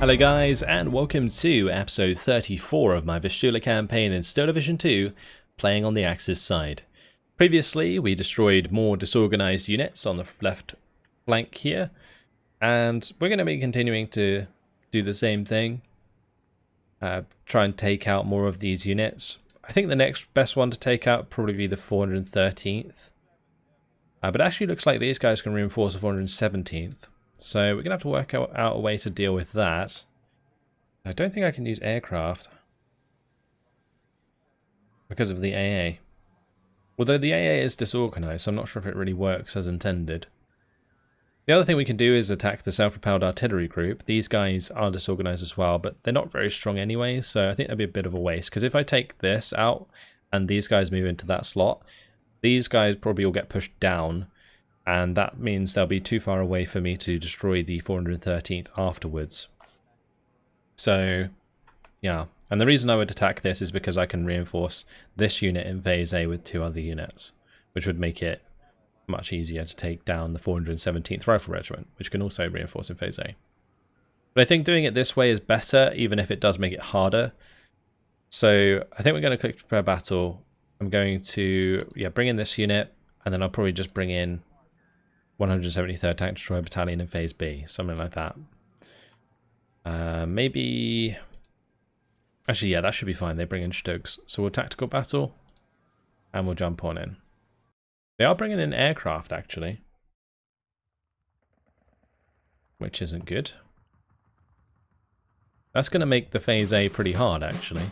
Hello guys, and welcome to episode 34 of my Vistula campaign in Stone Division 2, playing on the Axis side. Previously, we destroyed more disorganized units on the left flank here, and we're going to be continuing to do the same thing. Try and take out more of these units. I think the next best one to take out would probably be the 413th. But it actually looks like these guys can reinforce the 417th. So we're going to have to work out a way to deal with that. I don't think I can use aircraft because of the AA. Although the AA is disorganized, so I'm not sure if it really works as intended. The other thing we can do is attack the self-propelled artillery group. These guys are disorganized as well, but they're not very strong anyway, so I think that'd be a bit of a waste. Because if I take this out and these guys move into that slot, these guys probably will get pushed down. And that means they'll be too far away for me to destroy the 413th afterwards. So, yeah. And the reason I would attack this is because I can reinforce this unit in phase A with 2 other units, which would make it much easier to take down the 417th Rifle Regiment, which can also reinforce in phase A. But I think doing it this way is better, even if it does make it harder. So I think we're going to click prepare battle. I'm going to bring in this unit, and then I'll probably just bring in 173rd Tank Destroyer Battalion in phase B, something like that. Maybe... Actually, yeah, that should be fine. They bring in Stugs. So we'll tactical battle, and we'll jump on in. They are bringing in aircraft, actually, which isn't good. That's going to make the phase A pretty hard, actually.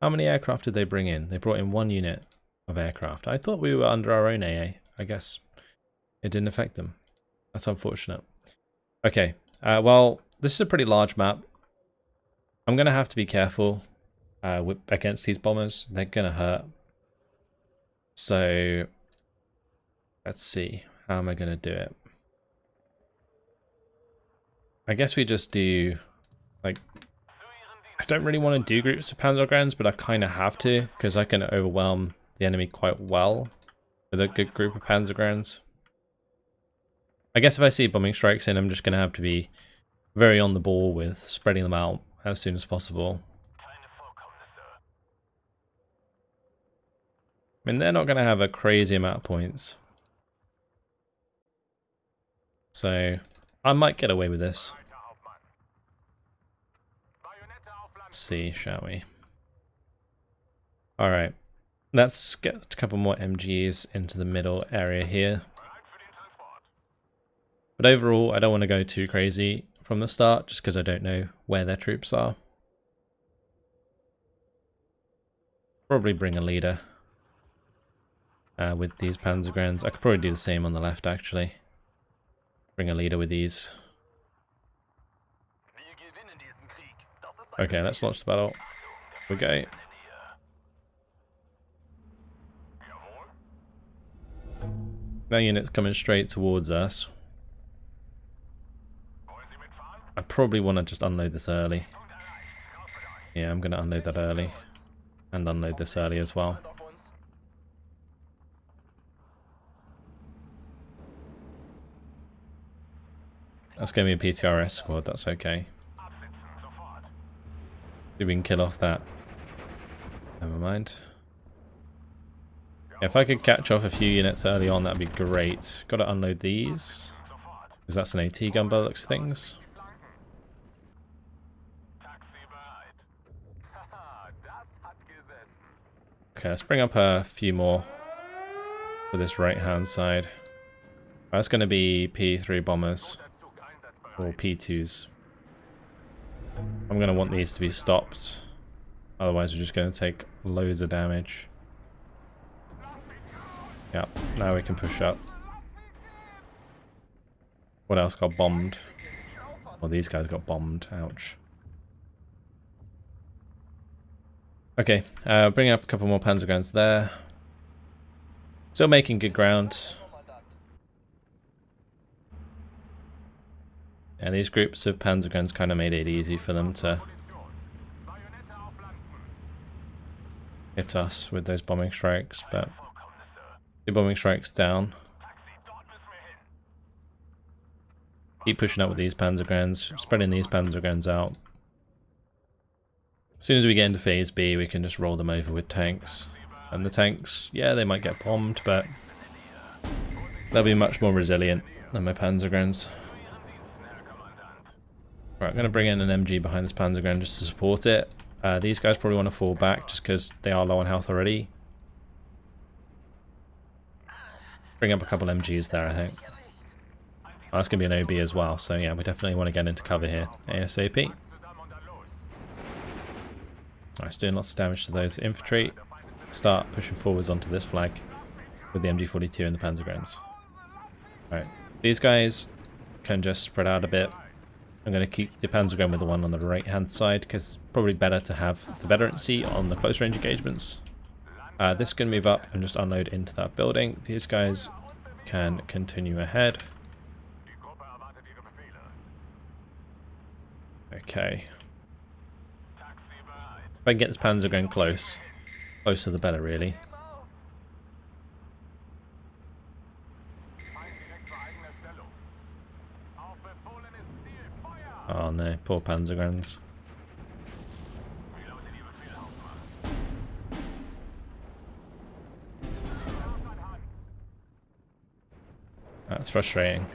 How many aircraft did they bring in? They brought in 1 unit of aircraft. I thought we were under our own AA. I guess it didn't affect them. That's unfortunate. Okay, well, this is a pretty large map. I'm going to have to be careful against these bombers. They're going to hurt. So, let's see. How am I going to do it? I guess we just do, like, I don't really want to do groups of Panzergrenadiers, but I kind of have to, because I can overwhelm the enemy quite well with a good group of Panzergrenadiers. I guess if I see bombing strikes in, I'm just going to have to be very on the ball with spreading them out as soon as possible. I mean, they're not going to have a crazy amount of points. So, I might get away with this. Let's see, shall we? Alright, let's get a couple more MGs into the middle area here. But overall, I don't want to go too crazy from the start, just because I don't know where their troops are. Probably bring a leader with these Panzergrenadiers. I could probably do the same on the left, actually. Bring a leader with these. Okay, let's launch the battle. Here we go. Now units coming straight towards us. I probably want to just unload this early. Yeah, I'm going to unload that early. And unload this early as well. That's going to be a PTRS squad, that's okay. See if we can kill off that. Never mind. Yeah, if I could catch off a few units early on, that'd be great. Got to unload these. Because that's an AT gun by the looks of things. Okay, let's bring up a few more for this right-hand side. That's going to be P3 bombers, or P2s. I'm going to want these to be stopped, otherwise we're just going to take loads of damage. Yep, now we can push up. What else got bombed? Well, these guys got bombed, ouch. Okay, bring up a couple more Panzergrenadiers there. Still making good ground. Yeah, these groups of Panzergrenadiers kind of made it easy for them to hit us with those bombing strikes, but 2 bombing strikes down. Keep pushing up with these Panzergrens, spreading these Panzergrens out. As soon as we get into phase B, we can just roll them over with tanks. And the tanks, yeah, they might get bombed, but they'll be much more resilient than my Panzergrens. Right, I'm going to bring in an MG behind this Panzergren just to support it. These guys probably want to fall back just because they are low on health already. Bring up a couple MGs there, I think. Oh, that's going to be an OB as well, so yeah, we definitely want to get into cover here ASAP. Nice, doing lots of damage to those infantry. Start pushing forwards onto this flag with the MG42 and the Panzergrens. Right, these guys can just spread out a bit. I'm going to keep the Panzergren with the one on the right hand side because it's probably better to have the veterancy on the close range engagements. This can move up and just unload into that building. These guys can continue ahead. Okay. If I can get this Panzergren closer the better really. Oh no, poor Panzergrens. That's frustrating.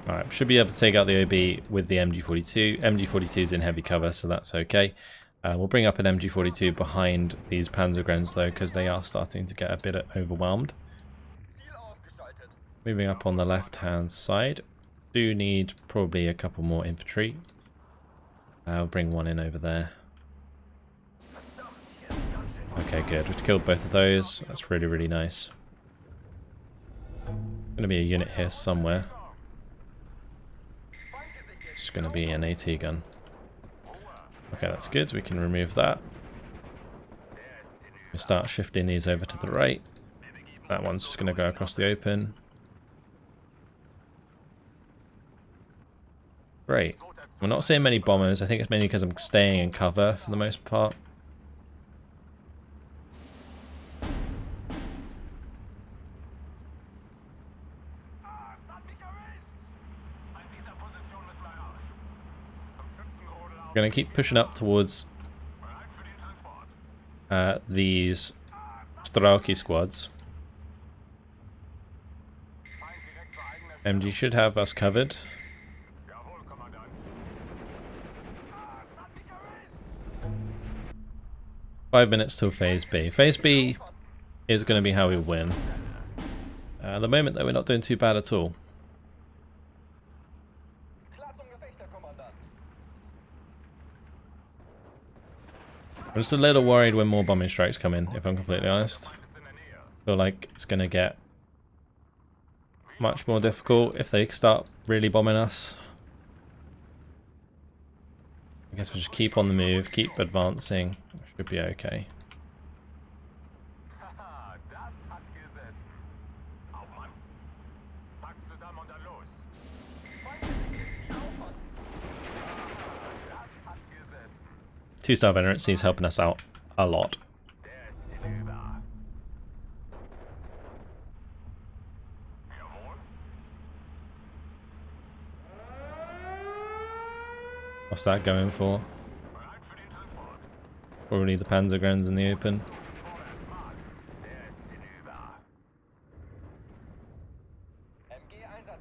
Alright, should be able to take out the OB with the MG42. MG42 is in heavy cover, so that's okay. We'll bring up an MG42 behind these Panzergrens though, because they are starting to get a bit overwhelmed. Moving up on the left hand side. Do need probably a couple more infantry. I'll bring one in over there. Okay, good. We've killed both of those. That's really, really nice. Going to be a unit here somewhere. It's going to be an AT gun. Okay, that's good. We can remove that. We start shifting these over to the right. That one's just going to go across the open. Great. We're not seeing many bombers. I think it's mainly because I'm staying in cover for the most part. We're going to keep pushing up towards these Strelki squads. MG should have us covered. Five minutes till phase B. Phase B is going to be how we win. At the moment though, we're not doing too bad at all. I'm just a little worried when more bombing strikes come in, if I'm completely honest. I feel like it's going to get much more difficult if they start really bombing us. I guess we'll just keep on the move, keep advancing. Should be okay. Two-star veterancy is helping us out a lot. What's that going for? Probably the Panzergrens in the open.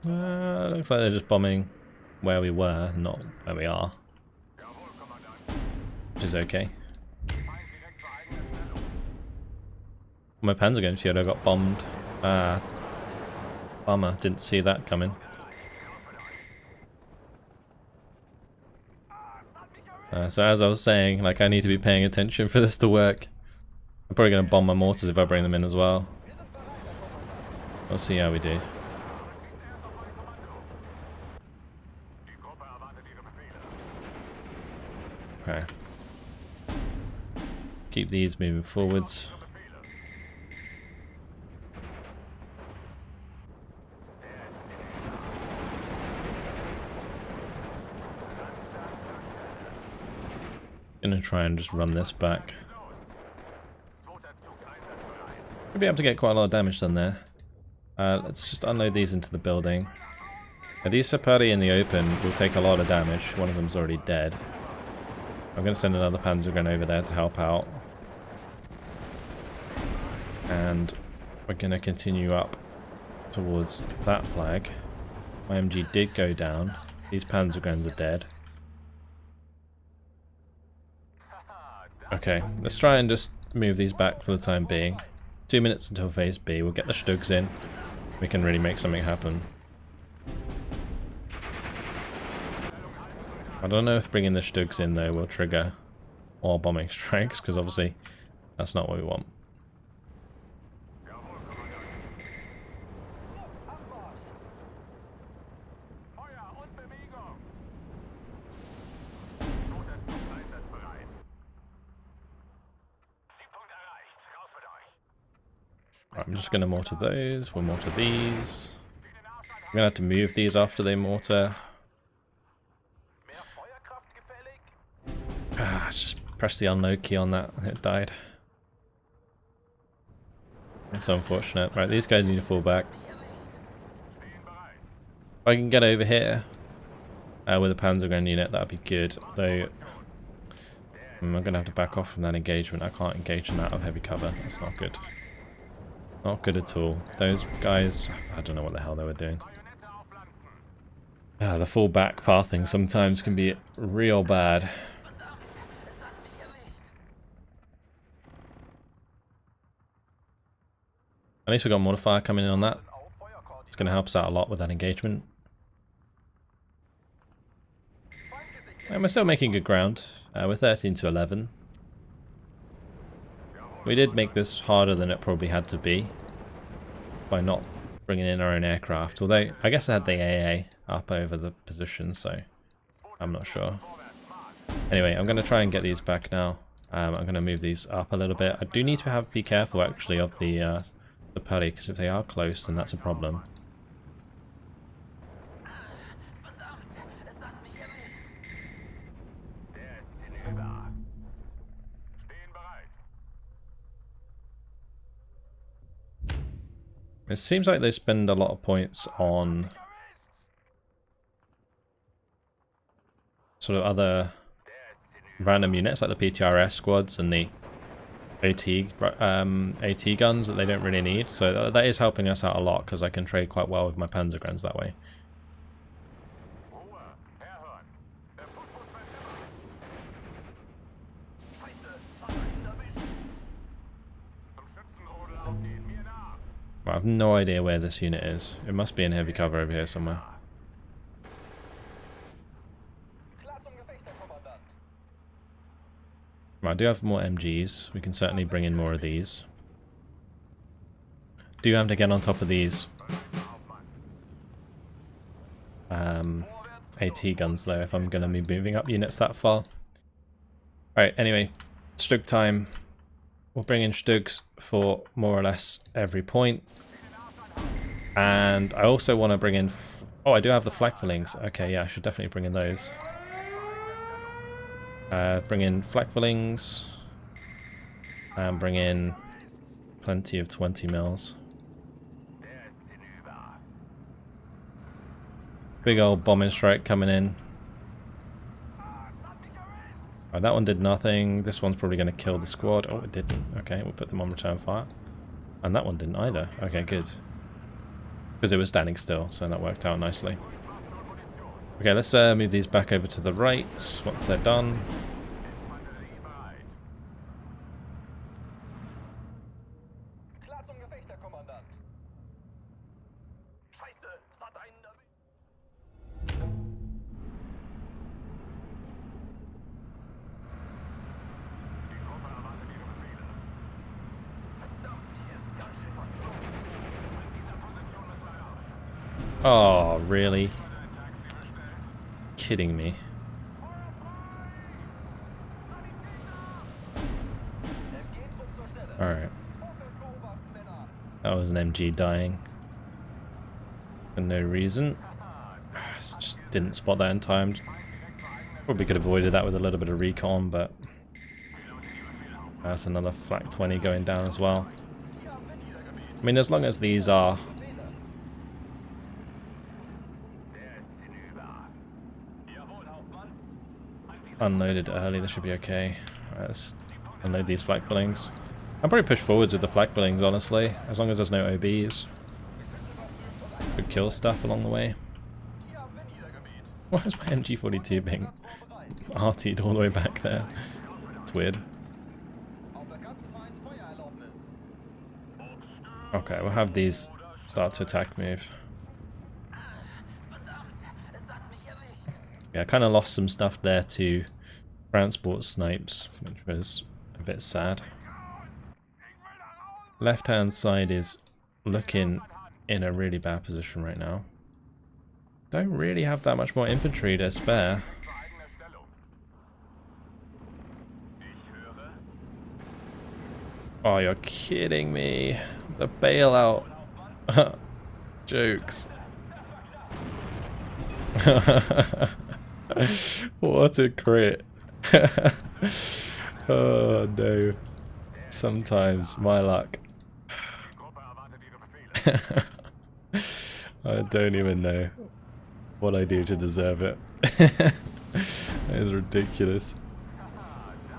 Looks like they're just bombing where we were, not where we are. Which is okay. My Panzergren field got bombed. Bummer, didn't see that coming. So as I was saying, like I need to be paying attention for this to work. I'm probably going to bomb my mortars if I bring them in as well. We'll see how we do. Okay. Keep these moving forwards. Gonna try and just run this back. We'll be able to get quite a lot of damage done there. Let's just unload these into the building. Now, these Sapari in the open will take a lot of damage. One of them's already dead. I'm going to send another Panzergun over there to help out. And we're going to continue up towards that flag. My MG did go down. These Panzerguns are dead. Okay, let's try and just move these back for the time being. 2 minutes until phase B. We'll get the Stugs in. We can really make something happen. I don't know if bringing the Stugs in though will trigger more bombing strikes, because obviously that's not what we want. Right, I'm just going to mortar those. We'll mortar these. I'm going to have to move these after they mortar. Just press the unload key on that and it died. That's unfortunate. Right, these guys need to fall back. If I can get over here with a Panzergun unit, that'd be good. Though I'm going to have to back off from that engagement. I can't engage them out of heavy cover. That's not good. Not good at all. Those guys, I don't know what the hell they were doing. The full back pathing sometimes can be real bad. At least we got mortar fire coming in on that. It's going to help us out a lot with that engagement. And we're still making good ground. We're 13 to 11. We did make this harder than it probably had to be by not bringing in our own aircraft. Although, I guess I had the AA up over the position, so I'm not sure. Anyway, I'm going to try and get these back now. I'm going to move these up a little bit. I do need to be careful, actually, of the putty, because if they are close, then that's a problem. It seems like they spend a lot of points on sort of other random units like the PTRS squads and the AT guns that they don't really need. So that is helping us out a lot because I can trade quite well with my Panzerguns that way. I have no idea where this unit is. It must be in heavy cover over here somewhere. Right, I do have more MGs. We can certainly bring in more of these. Do have to get on top of these AT guns though if I'm going to be moving up units that far. Alright, anyway, Stug time. We'll bring in Stugs for more or less every point. And I also want to bring in... oh, I do have the Flakfellings. Okay, yeah, I should definitely bring in those. Bring in Flakfellings. And bring in plenty of 20 mils. Big old bombing strike coming in. Oh, that one did nothing. This one's probably going to kill the squad. Oh, it didn't. Okay, we'll put them on return fire. And that one didn't either. Okay, good. Because it was standing still, so that worked out nicely. Okay, let's move these back over to the right once they're done. Oh, really? Kidding me. Alright. That was an MG dying. For no reason. Just didn't spot that in time. Probably could have avoided that with a little bit of recon, but That's another flak 20 going down as well. I mean, as long as these are unloaded early, this should be okay. Alright, let's unload these flak fillings. I'll probably push forwards with the flak fillings, honestly, as long as there's no OBs. Could kill stuff along the way. Why is my MG42 being RT'd all the way back there? It's weird. Okay, we'll have these start to attack move. Yeah, I kind of lost some stuff there to transport snipes, which was a bit sad. Left hand side is looking in a really bad position right now. Don't really have that much more infantry to spare. Oh, you're kidding me. The bailout. Jokes. What a crit. Oh no. Sometimes my luck. I don't even know what I do to deserve it. That is ridiculous.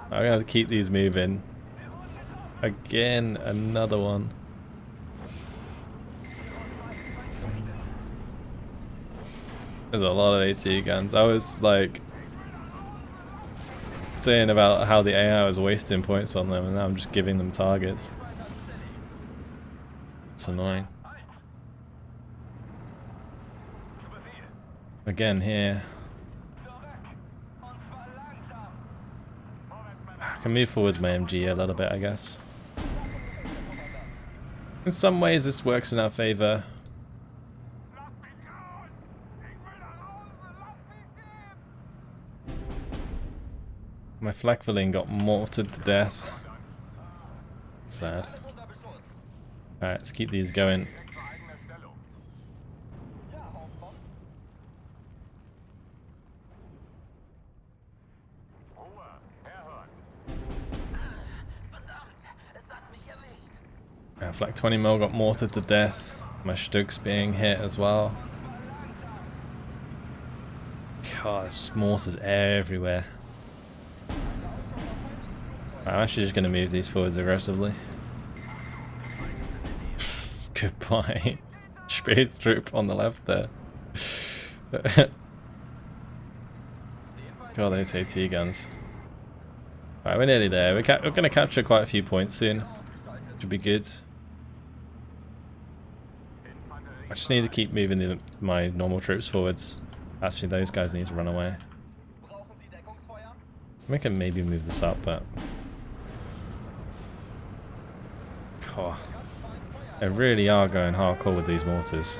I'm gonna have to keep these moving. Again, another one. There's a lot of AT guns. I was like saying about how the AI was wasting points on them, and now I'm just giving them targets. It's annoying. Again here. I can move forwards my MG a little bit, I guess. In some ways this works in our favor. My flak-filling got mortared to death. Sad. Alright, let's keep these going. Flak 20 mil got mortared to death. My Stug's being hit as well. God, there's just mortars everywhere. I'm actually just going to move these forwards aggressively. Goodbye. Spätrupp on the left there. God, those AT guns. Alright, we're nearly there. We're going to capture quite a few points soon. Should be good. I just need to keep moving my normal troops forwards. Actually, those guys need to run away. We can maybe move this up, but... God. They really are going hardcore with these mortars.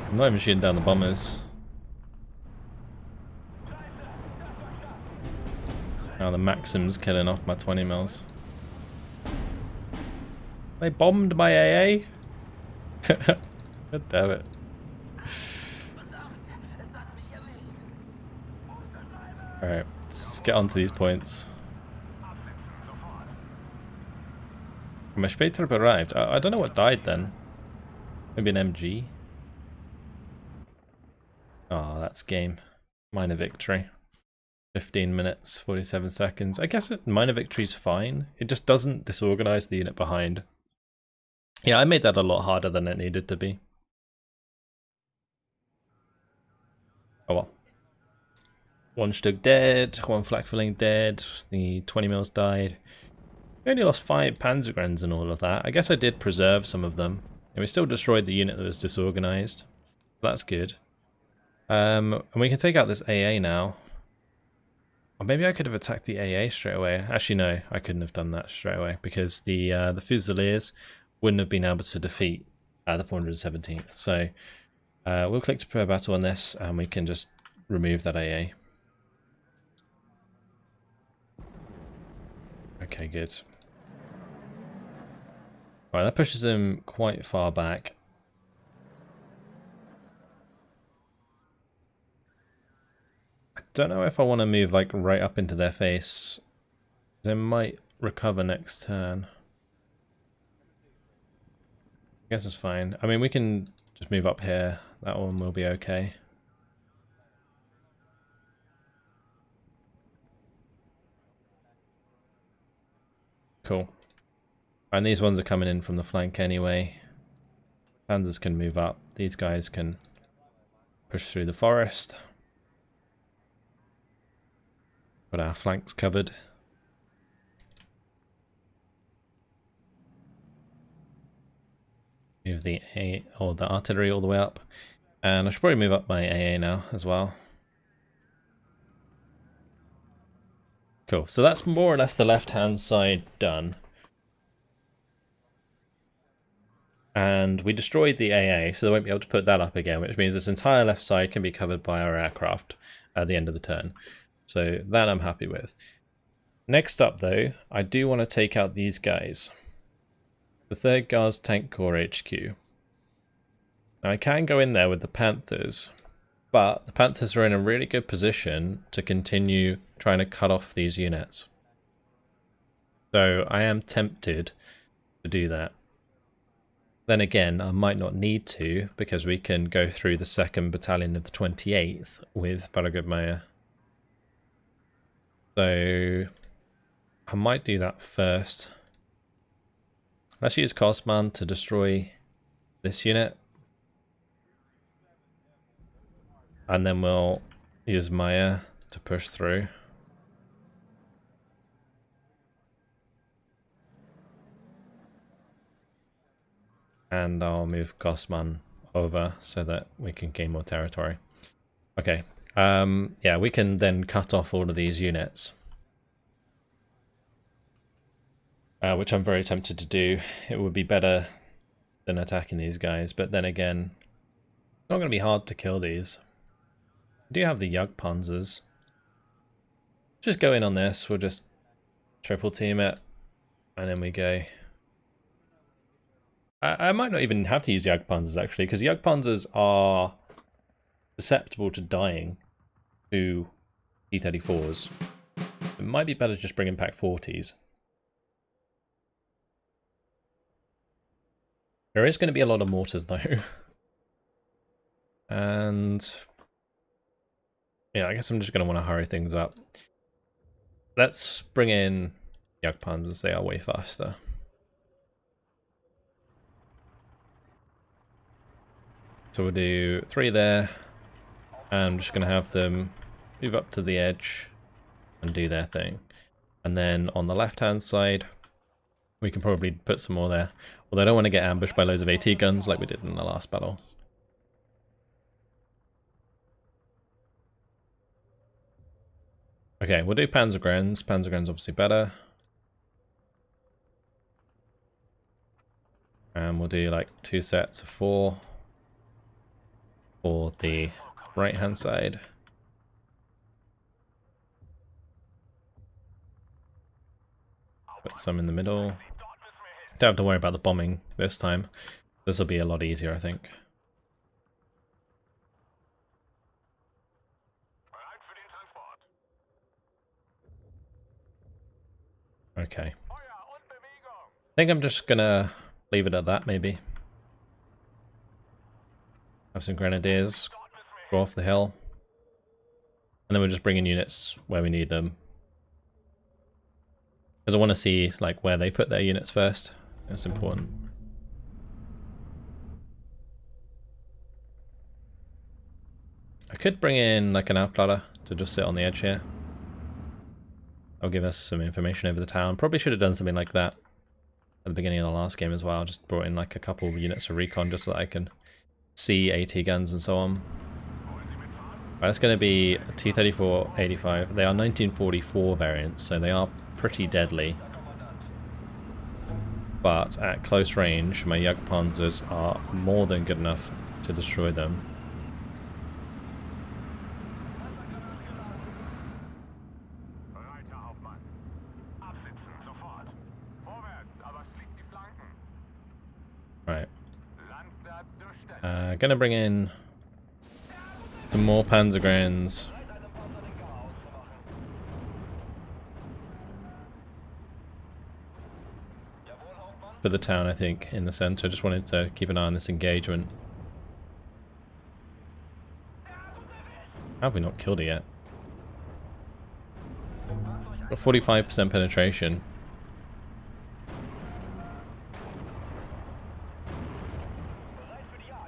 I'm not even shooting down the bombers. Now the Maxim's killing off my 20 mils. They bombed my AA? God damn it. Alright, let's get onto these points. My Spätrupp arrived. I don't know what died then. Maybe an MG. Oh, that's game. Minor victory. 15 minutes, 47 seconds. I guess minor victory's fine. It just doesn't disorganize the unit behind. Yeah, I made that a lot harder than it needed to be. Oh well. One Stug dead, one flak-filling dead, the 20 mils died. We only lost 5 Panzergrens and all of that. I guess I did preserve some of them. And we still destroyed the unit that was disorganized. That's good. And we can take out this AA now. Or maybe I could have attacked the AA straight away. Actually, no, I couldn't have done that straight away because the Fusiliers wouldn't have been able to defeat the 417th. So we'll click to prepare battle on this, and we can just remove that AA. Okay, good. Right, that pushes him quite far back. I don't know if I want to move like right up into their face. They might recover next turn. I guess it's fine. I mean, we can just move up here. That one will be okay. Cool. And these ones are coming in from the flank anyway. Panzers can move up. These guys can push through the forest. Got our flanks covered. Move the the artillery all the way up. And I should probably move up my AA now as well. Cool. So that's more or less the left-hand side done. And we destroyed the AA, so they won't be able to put that up again, which means this entire left side can be covered by our aircraft at the end of the turn. So that I'm happy with. Next up, though, I do want to take out these guys. The 3rd Guards Tank Corps HQ. Now I can go in there with the Panthers, but the Panthers are in a really good position to continue trying to cut off these units. So I am tempted to do that. Then again, I might not need to, because we can go through the 2nd Battalion of the 28th with Paragudmaya. So I might do that first. Let's use Kosman to destroy this unit. And then we'll use Maya to push through. And I'll move Kosman over so that we can gain more territory. Okay. Yeah, we can then cut off all of these units. Which I'm very tempted to do. It would be better than attacking these guys, but then again, it's not going to be hard to kill these. I do have the Jagdpanzers. Just go in on this, we'll just triple team it, and then we go. I might not even have to use Jagdpanzers actually, because Jagdpanzers are susceptible to dying to T-34s. It might be better to just bring in Pack 40s. There is going to be a lot of mortars though. And yeah, I guess I'm just going to want to hurry things up. Let's bring in Jagdpanzers, they are way faster. So we'll do 3 there, and I'm just going to have them move up to the edge and do their thing. And then on the left-hand side, we can probably put some more there. Although I don't want to get ambushed by loads of AT guns like we did in the last battle. Okay, we'll do Panzergrens. Panzergrens obviously better. And we'll do like 2 sets of 4 for the right-hand side. Put some in the middle. Don't have to worry about the bombing this time. This will be a lot easier, I think. Okay. I think I'm just gonna leave it at that, maybe. Have some grenadiers go off the hill. And then we'll just bring in units where we need them. Because I want to see like where they put their units first. That's important. I could bring in like an outplatter to just sit on the edge here. That'll give us some information over the town. Probably should have done something like that at the beginning of the last game as well. Just brought in like a couple of units of recon just so that I can see AT guns and so on. Right, that's going to be a T-34-85. They are 1944 variants, so they are pretty deadly. But at close range, my Jagdpanzers are more than good enough to destroy them. gonna bring in some more Panzergrenadiers for the town, I think, in the centre. Just wanted to keep an eye on this engagement. How have we not killed it yet? Got 45% penetration.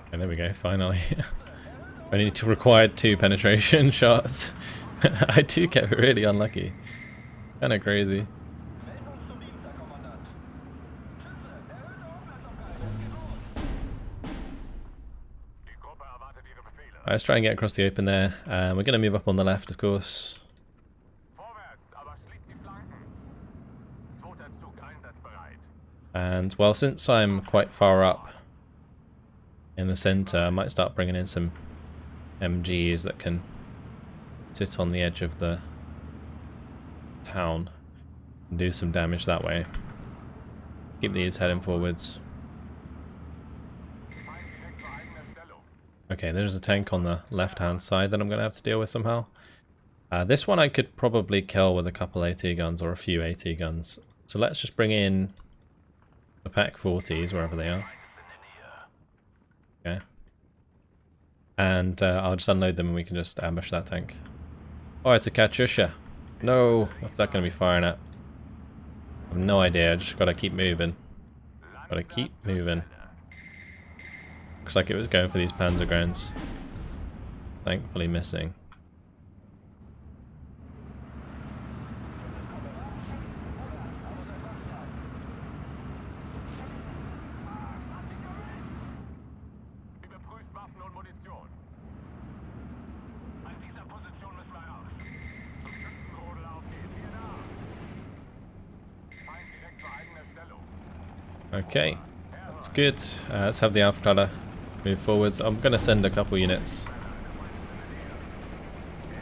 Okay, there we go, finally. I need to require 2 penetration shots. I do get really unlucky. Kinda crazy. Right, let's try and get across the open there. We're going to move up on the left, of course. And, well, since I'm quite far up in the centre, I might start bringing in some MGs that can sit on the edge of the town and do some damage that way. Keep these heading forwards. Okay, there's a tank on the left-hand side that I'm going to have to deal with somehow. This one I could probably kill with a couple AT guns or a few AT guns. So let's just bring in the Pack 40s, wherever they are. Okay. And I'll just unload them and we can just ambush that tank. Oh, it's a Katyusha. No, what's that going to be firing at? I have no idea, I just got to keep moving. Got to keep moving. Looks like it was going for these Panzergrenadiers. Thankfully missing. Okay, that's good. Let's have the Alpha Cutter move forwards. I'm going to send a couple units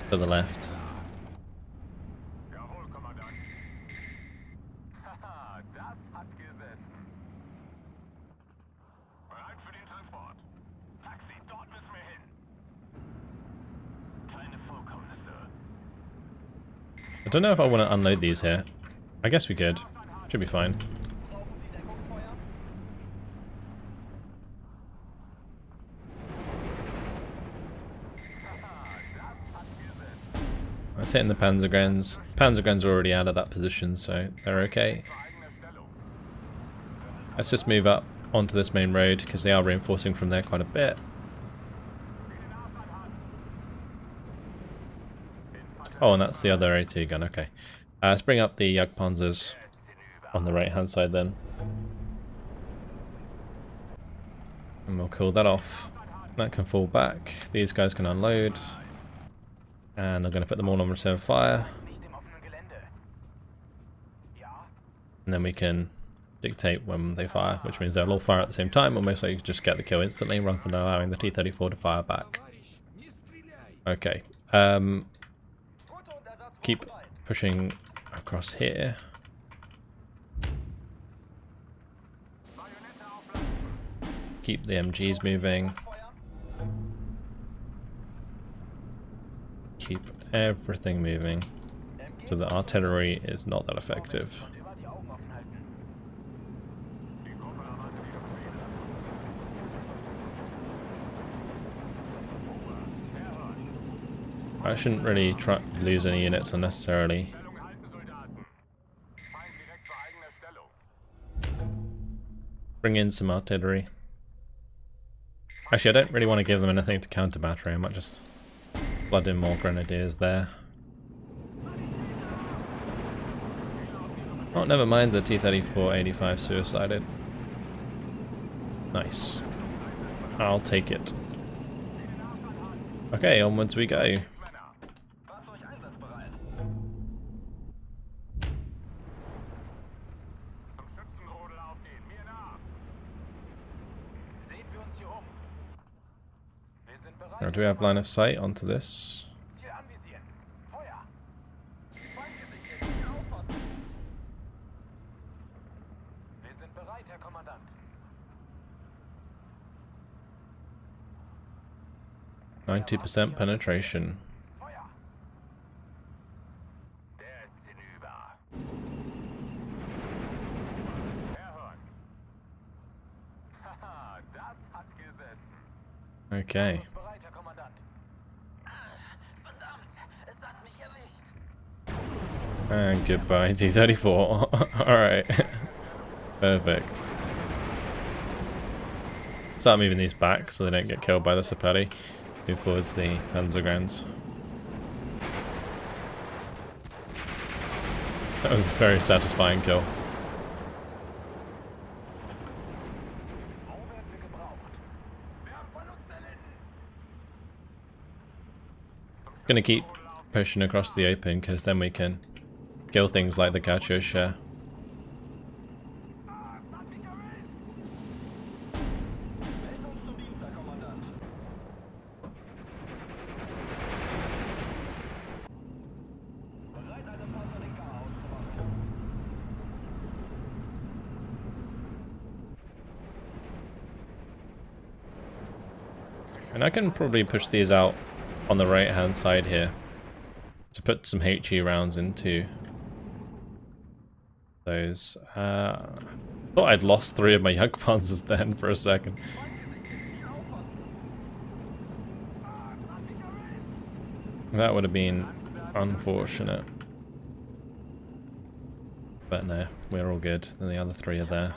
to the left. I don't know if I want to unload these here. I guess we could. Should be fine. I was hitting the Panzergrenadiers. Panzergrenadiers are already out of that position, so they're okay. Let's just move up onto this main road, because they are reinforcing from there quite a bit. Oh, and that's the other AT gun, okay. Let's bring up the Jagdpanzers on the right hand side then. And we'll cool that off. That can fall back. These guys can unload. And I'm going to put them all on reserve fire. And then we can dictate when they fire, which means they'll all fire at the same time, or most likely just get the kill instantly rather than allowing the T-34 to fire back. Okay. Keep pushing across here. Keep the MGs moving. Keep everything moving so the artillery is not that effective. I shouldn't really lose any units unnecessarily. Bring in some artillery. Actually, I don't really want to give them anything to counter battery. I might just flood in more grenadiers there. Oh, never mind, the T-34-85 suicided. Nice. I'll take it. Okay, onwards we go. Now, do we have line of sight onto this? 90% penetration. Okay. And goodbye, T-34. Alright. Perfect. Start moving these back so they don't get killed by the Sapari. Move forwards the Panzergrans. That was a very satisfying kill. Gonna keep pushing across the open because then we can kill things like the Katyusha. And I can probably push these out on the right hand side here to put some HE rounds into those. Thought I'd lost 3 of my Jagdpanzers then for a second. That would have been unfortunate. But no, we're all good. Then the other 3 are there.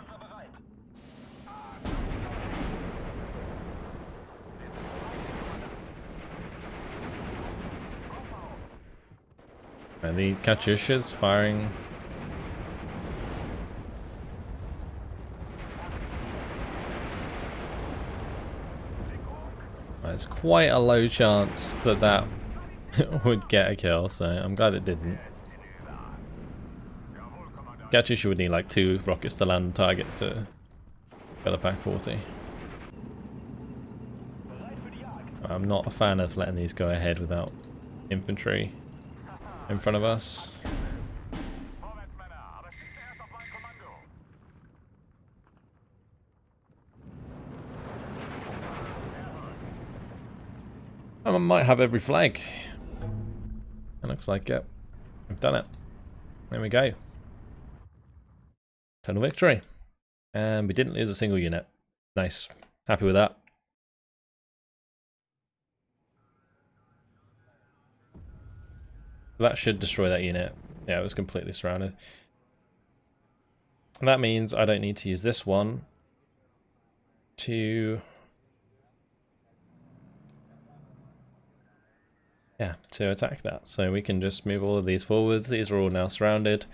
And the Katyusha's firing. There's quite a low chance that that would get a kill, so I'm glad it didn't. Katyusha would need like 2 rockets to land the target to get a back 40. I'm not a fan of letting these go ahead without infantry in front of us. I might have every flag. It looks like it. We've done it. There we go. Total victory. And we didn't lose a single unit. Nice. Happy with that. That should destroy that unit. Yeah, it was completely surrounded. And that means I don't need to use this one to... yeah, to attack that. So we can just move all of these forwards. These are all now surrounded.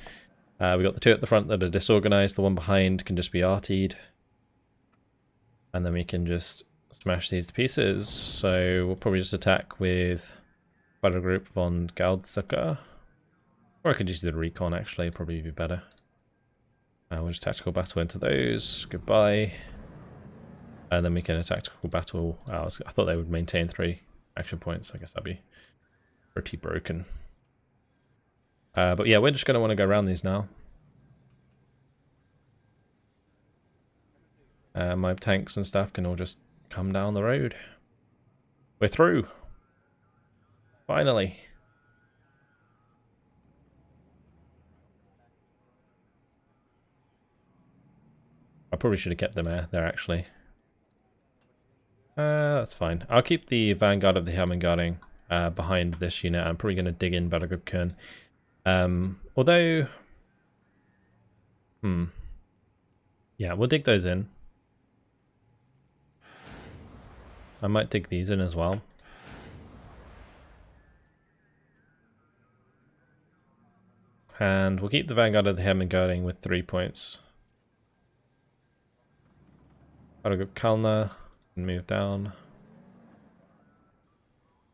We got the 2 at the front that are disorganized. The one behind can just be artied. And then we can just smash these to pieces. So we'll probably just attack with Battle Group von Galdsacker. Or I could just do the recon actually, probably be better. We'll just tactical battle into those. Goodbye. And then we can tactical battle. I thought they would maintain 3 action points. I guess that'd be pretty broken. But yeah, we're just going to want to go around these now. My tanks and stuff can all just come down the road. We're through. Finally. I probably should have kept them there actually. That's fine. I'll keep the Vanguard of the Hermann behind this unit. I'm probably going to dig in Battle Group Kern. Although... yeah, we'll dig those in. I might dig these in as well. And we'll keep the Vanguard of the Hermann with 3 points. Battle Group Kalna and move down.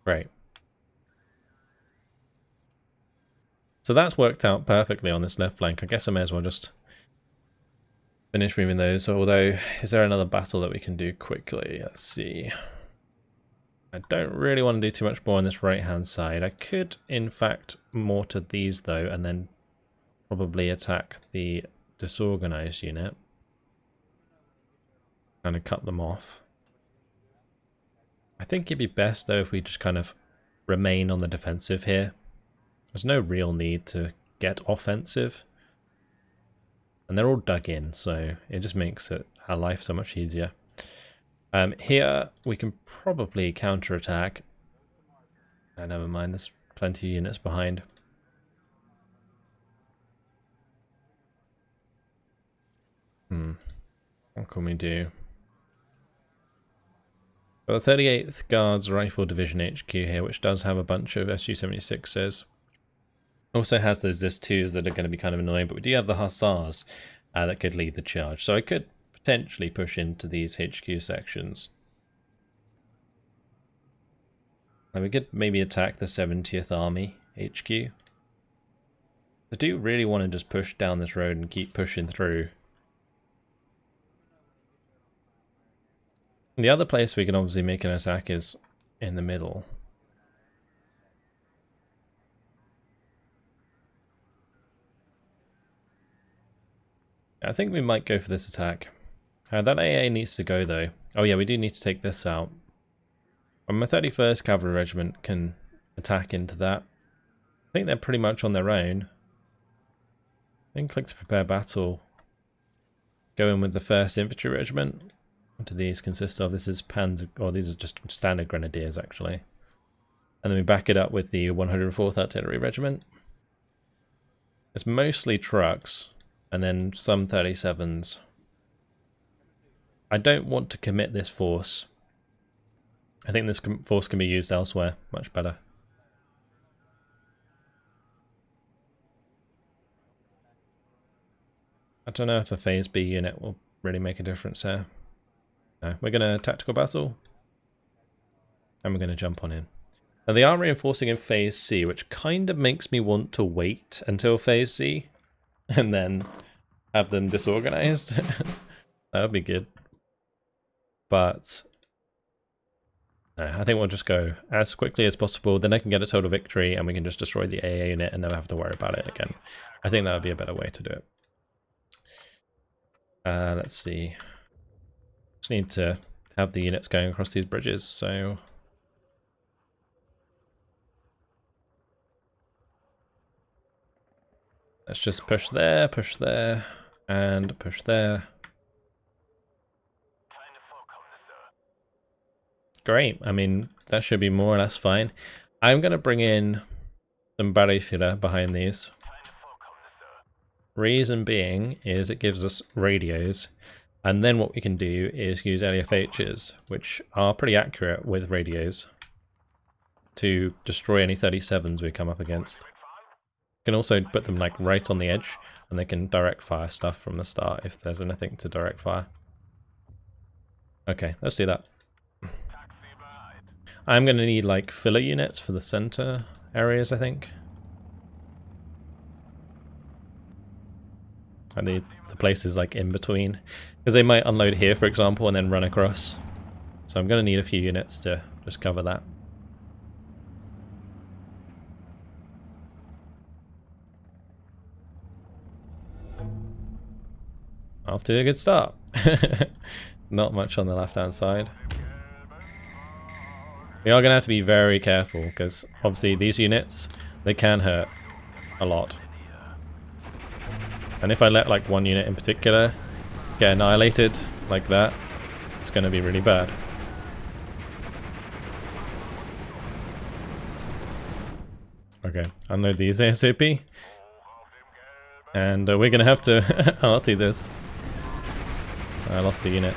Great. So that's worked out perfectly on this left flank. I guess I may as well just finish moving those. Although, is there another battle that we can do quickly? Let's see. I don't really want to do too much more on this right-hand side. I could, in fact, mortar these though, and then probably attack the disorganized unit. Kind of cut them off. I think it'd be best though if we just kind of remain on the defensive here. There's no real need to get offensive. And they're all dug in, so it just makes our life so much easier. Here we can probably counterattack. Oh, never mind, there's plenty of units behind. What can we do? Got the 38th Guards Rifle Division HQ here, which does have a bunch of Su-76s. Also has those ZIS-2s that are going to be kind of annoying, but we do have the Hussars that could lead the charge. So I could potentially push into these HQ sections. And we could maybe attack the 70th Army HQ. I do really want to just push down this road and keep pushing through. The other place we can obviously make an attack is in the middle. I think we might go for this attack. That AA needs to go though. Oh yeah, we do need to take this out. And my 31st Cavalry Regiment can attack into that. I think they're pretty much on their own. Then click to prepare battle. Go in with the 1st Infantry Regiment. What do these consist of? This is Panzer, or these are just standard Grenadiers actually. And then we back it up with the 104th Artillery Regiment. It's mostly trucks, and then some 37s. I don't want to commit this force. I think this force can be used elsewhere, much better. I don't know if a Phase B unit will really make a difference here. No, we're going to tactical battle. And we're going to jump on in. Now they are reinforcing in Phase C, which kind of makes me want to wait until Phase C. And then have them disorganized. That would be good. But no, I think we'll just go as quickly as possible. Then I can get a total victory and we can just destroy the AA unit and never have to worry about it again. I think that would be a better way to do it. Let's see. Just need to have the units going across these bridges, so let's just push there, and push there. Great, I mean, that should be more or less fine. I'm going to bring in some Barrifira behind these. Reason being is it gives us radios, and then what we can do is use LFHs, which are pretty accurate with radios, to destroy any 37s we come up against. You can also put them like right on the edge, and they can direct fire stuff from the start if there's anything to direct fire. Okay, let's do that. I'm going to need like filler units for the center areas, I think. And the places like in between, because they might unload here, for example, and then run across. So I'm going to need a few units to just cover that. Off to a good start. Not much on the left-hand side. We are going to have to be very careful, because obviously these units, they can hurt a lot. And if I let like one unit in particular get annihilated like that, it's going to be really bad. Okay, unload these ASAP. And we're going to have to arty this. I lost the unit.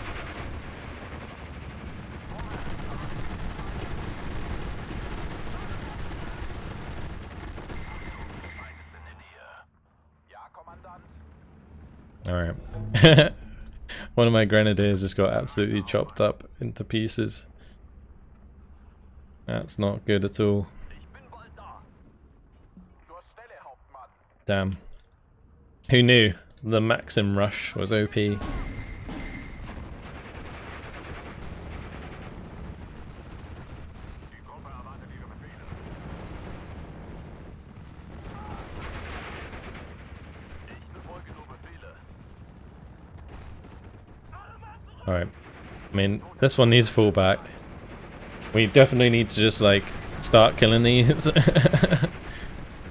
Alright. One of my grenadiers just got absolutely chopped up into pieces. That's not good at all. Damn. Who knew the Maxim Rush was OP? Alright, I mean, this one needs fallback. We definitely need to just like start killing these.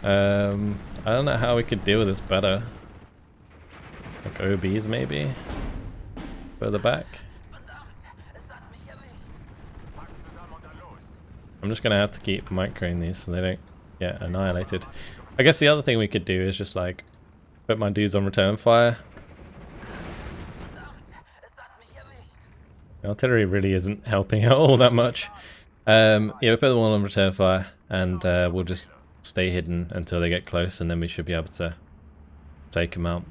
I don't know how we could deal with this better. Like OBs maybe? Further back? I'm just gonna have to keep microing these so they don't get annihilated. I guess the other thing we could do is just like put my dudes on return fire. The artillery really isn't helping out all that much. Yeah, we'll put them all on return fire and we'll just stay hidden until they get close and then we should be able to take them out.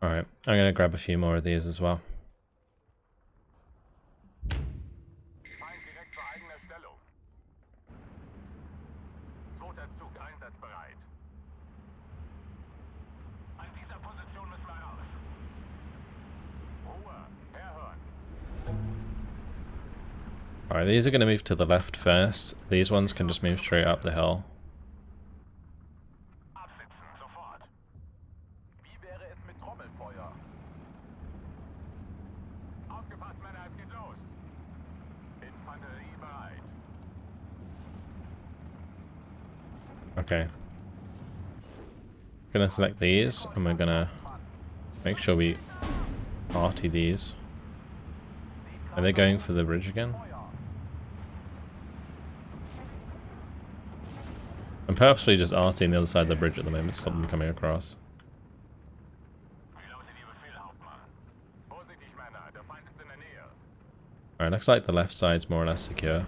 Alright, I'm gonna grab a few more of these as well. Alright, these are going to move to the left first. These ones can just move straight up the hill. Okay. Gonna select these, and we're gonna make sure we arty these. Are they going for the bridge again? I'm purposely just artying the other side of the bridge at the moment to stop them coming across. Alright, looks like the left side's more or less secure.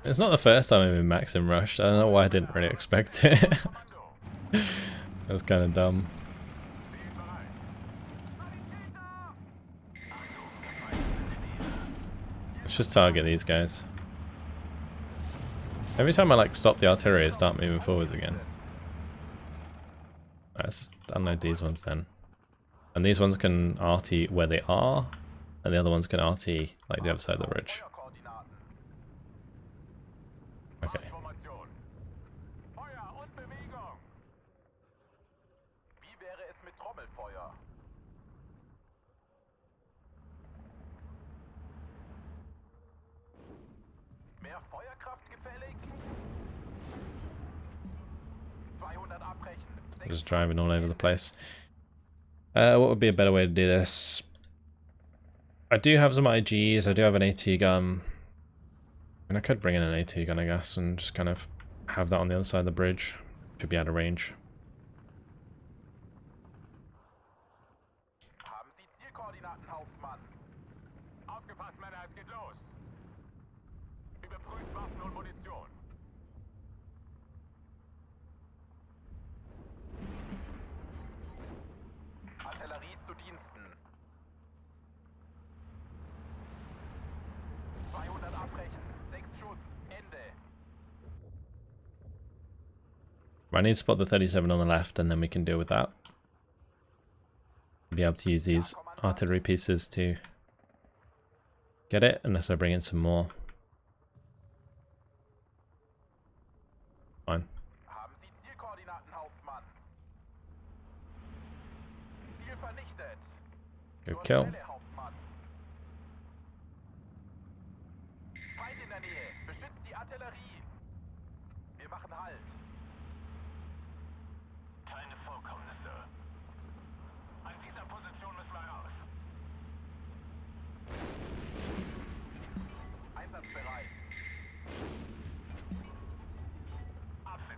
It's not the first time I've been maxim rushed. I don't know why I didn't really expect it. That was kind of dumb. Let's just target these guys. Every time I like stop the artillery, I start moving forwards again. Alright, let's just unload these ones then. And these ones can arty where they are, and the other ones can arty like the other side of the bridge. Okay. Just driving all over the place. What would be a better way to do this? I do have some IGs, I do have an AT gun. And I could bring in an AT gun, I guess, and just kind of have that on the other side of the bridge. Should be out of range. I need to spot the 37 on the left and then we can deal with that. Be able to use these artillery pieces to get it, unless I bring in some more. Fine. Go kill.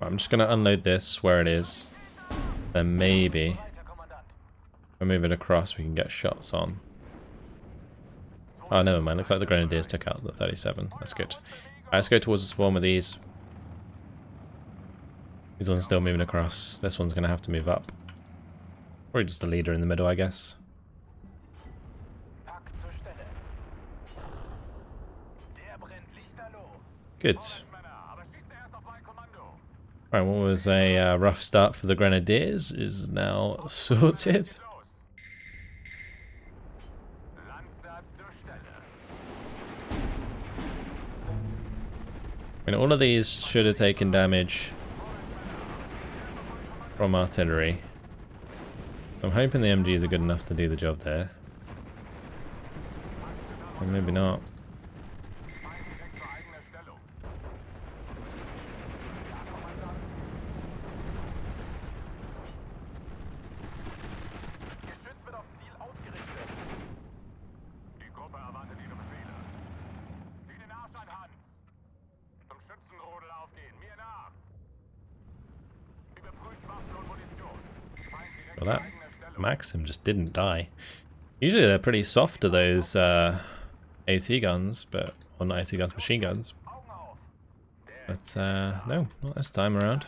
I'm just going to unload this where it is. Then maybe if I move it across we can get shots on. Oh, never mind. Looks like the Grenadiers took out the 37. That's good. Alright, let's go towards the swarm of these. These ones are still moving across. This one's going to have to move up. Probably just a leader in the middle, I guess. Good. Right, what was a rough start for the Grenadiers is now sorted. I mean, all of these should have taken damage from artillery. I'm hoping the MGs are good enough to do the job there. Or maybe not. Well, that Maxim just didn't die. Usually they're pretty soft to those AT guns, but well, not AT guns, machine guns. But no, not this time around.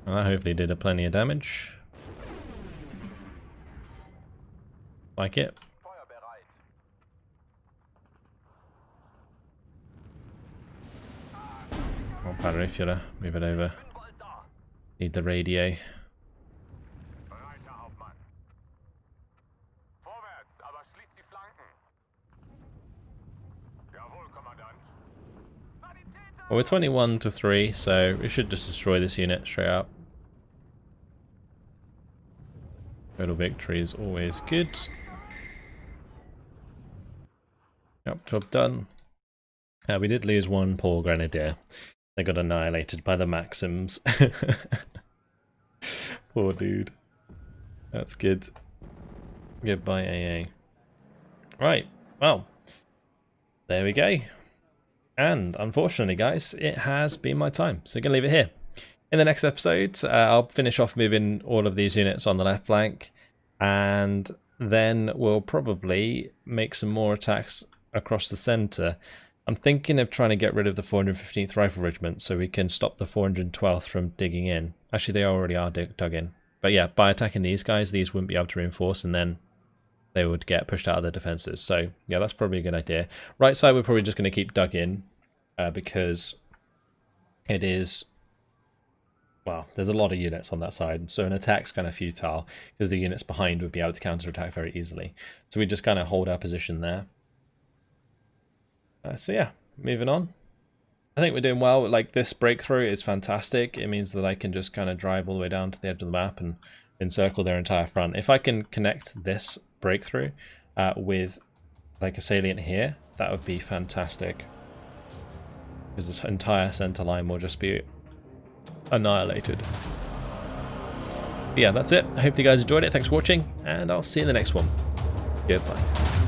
Well, that hopefully did a plenty of damage. Like it. Oh, battery filler, move it over. Need the radio. Well, we're 21 to 3, so we should just destroy this unit straight up. Total victory is always good. Yep, job done. We did lose one poor grenadier. They got annihilated by the Maxims. Poor dude. That's good. Goodbye, AA. Right, well, there we go. And unfortunately, guys, it has been my time. So I'm going to leave it here. In the next episode, I'll finish off moving all of these units on the left flank. And then we'll probably make some more attacks across the centre. I'm thinking of trying to get rid of the 415th Rifle Regiment so we can stop the 412th from digging in. Actually, they already are dug in. But yeah, by attacking these guys, these wouldn't be able to reinforce, and then they would get pushed out of the defences. So yeah, that's probably a good idea. Right side, we're probably just going to keep dug in because it is... well, there's a lot of units on that side, so an attack's kind of futile because the units behind would be able to counterattack very easily. So we just kind of hold our position there. So yeah, moving on. I think we're doing well. Like, this breakthrough is fantastic. It means that I can just kind of drive all the way down to the edge of the map and encircle their entire front. If I can connect this breakthrough with like a salient here, that would be fantastic. Because this entire center line will just be annihilated. But yeah, that's it. I hope you guys enjoyed it. Thanks for watching, and I'll see you in the next one. Goodbye.